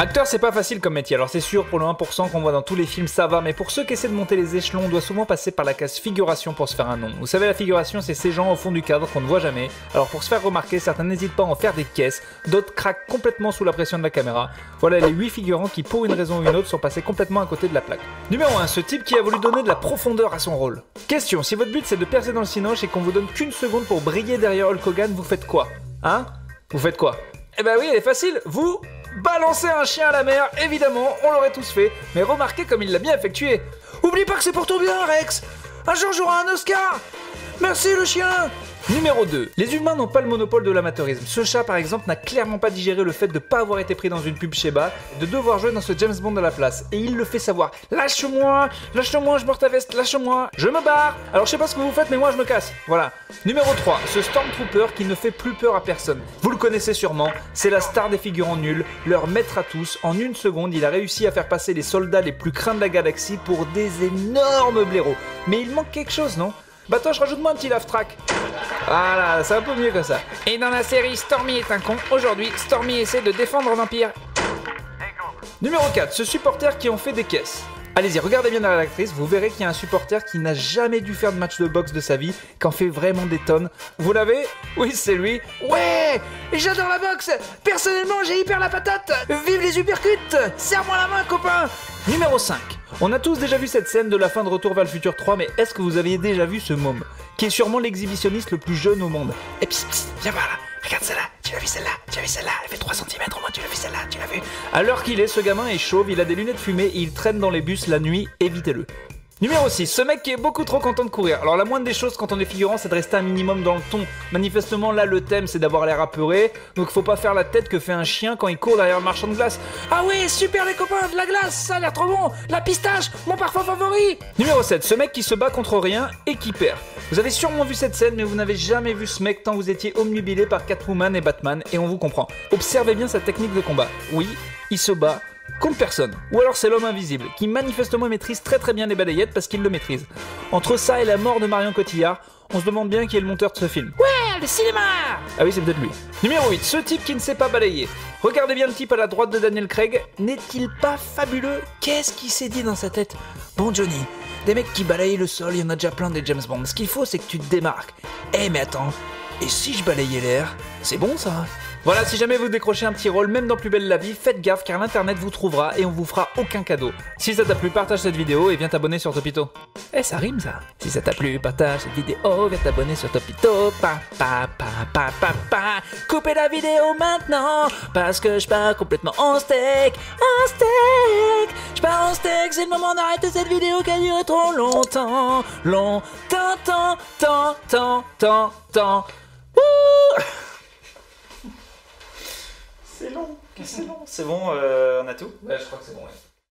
Acteur, c'est pas facile comme métier, alors c'est sûr, pour le 1% qu'on voit dans tous les films, ça va, mais pour ceux qui essaient de monter les échelons, on doit souvent passer par la case figuration pour se faire un nom. Vous savez, la figuration, c'est ces gens au fond du cadre qu'on ne voit jamais, alors pour se faire remarquer, certains n'hésitent pas à en faire des caisses, d'autres craquent complètement sous la pression de la caméra. Voilà les 8 figurants qui, pour une raison ou une autre, sont passés complètement à côté de la plaque. Numéro 1, ce type qui a voulu donner de la profondeur à son rôle. Question, si votre but c'est de percer dans le cinoche et qu'on vous donne qu'une seconde pour briller derrière Hulk Hogan, vous faites quoi? Hein? Vous faites quoi? Eh ben oui, elle est facile, vous balancez un chien à la mer, évidemment, on l'aurait tous fait, mais remarquez comme il l'a bien effectué. Oublie pas que c'est pour ton bien, Rex. Un jour j'aurai un Oscar. Merci le chien. Numéro 2. Les humains n'ont pas le monopole de l'amateurisme. Ce chat par exemple n'a clairement pas digéré le fait de pas avoir été pris dans une pub Sheba, de devoir jouer dans ce James Bond à la place. Et il le fait savoir. Lâche-moi, lâche-moi, je porte ta veste, lâche-moi, je me barre. Alors je sais pas ce que vous faites mais moi je me casse. Voilà. Numéro 3. Ce Stormtrooper qui ne fait plus peur à personne. Vous le connaissez sûrement, c'est la star des figurants nuls, leur maître à tous. En une seconde, il a réussi à faire passer les soldats les plus craints de la galaxie pour des énormes blaireaux. Mais il manque quelque chose, non? Batoche, rajoute-moi un petit laugh track. Voilà, c'est un peu mieux que ça. Et dans la série Stormy est un con, aujourd'hui, Stormy essaie de défendre Vampire. Numéro 4, ce supporter qui en fait des caisses. Allez-y, regardez bien dans l'actrice, vous verrez qu'il y a un supporter qui n'a jamais dû faire de match de boxe de sa vie, qui en fait vraiment des tonnes. Vous l'avez? Oui, c'est lui. Ouais, j'adore la boxe. Personnellement, j'ai hyper la patate. Vive les uppercuts. Serre-moi la main, copain. Numéro 5. On a tous déjà vu cette scène de la fin de Retour vers le futur 3, mais est-ce que vous aviez déjà vu ce môme, qui est sûrement l'exhibitionniste le plus jeune au monde? Et psst, viens par là, regarde celle-là, tu l'as vu celle-là, elle fait 3 cm au moins, tu l'as vu celle-là, tu l'as vu? À l'heure qu'il est, ce gamin est chauve, il a des lunettes fumées et il traîne dans les bus la nuit, évitez-le. Numéro 6, ce mec qui est beaucoup trop content de courir. Alors la moindre des choses quand on est figurant, c'est de rester un minimum dans le ton. Manifestement là le thème c'est d'avoir l'air apeuré, donc faut pas faire la tête que fait un chien quand il court derrière le marchand de glace. Ah ouais, super les copains, de la glace, ça a l'air trop bon, la pistache, mon parfum favori. Numéro 7, ce mec qui se bat contre rien et qui perd. Vous avez sûrement vu cette scène mais vous n'avez jamais vu ce mec tant vous étiez omnubilé par Catwoman et Batman et on vous comprend. Observez bien sa technique de combat. Oui, il se bat contre personne. Ou alors c'est l'homme invisible, qui manifestement maîtrise très bien les balayettes parce qu'il le maîtrise. Entre ça et la mort de Marion Cotillard, on se demande bien qui est le monteur de ce film. Ouais, le cinéma! Ah oui, c'est peut-être lui. Numéro 8, ce type qui ne sait pas balayer. Regardez bien le type à la droite de Daniel Craig, n'est-il pas fabuleux? Qu'est-ce qui s'est dit dans sa tête? Bon Johnny, des mecs qui balayent le sol, il y en a déjà plein des James Bond. Ce qu'il faut, c'est que tu te démarques. Eh mais attends, et si je balayais l'air? C'est bon ça? Voilà, si jamais vous décrochez un petit rôle, même dans Plus belle la vie, faites gaffe car l'internet vous trouvera et on vous fera aucun cadeau. Si ça t'a plu, partage cette vidéo et viens t'abonner sur Topito. Eh, ça rime ça. Si ça t'a plu, partage cette vidéo, viens t'abonner sur Topito. Coupez la vidéo maintenant parce que je pars complètement en steak. Je pars en steak, c'est le moment d'arrêter cette vidéo qui a duré trop longtemps. Wouh. C'est long, c'est bon, on a tout? Ouais, je crois que c'est bon, ouais.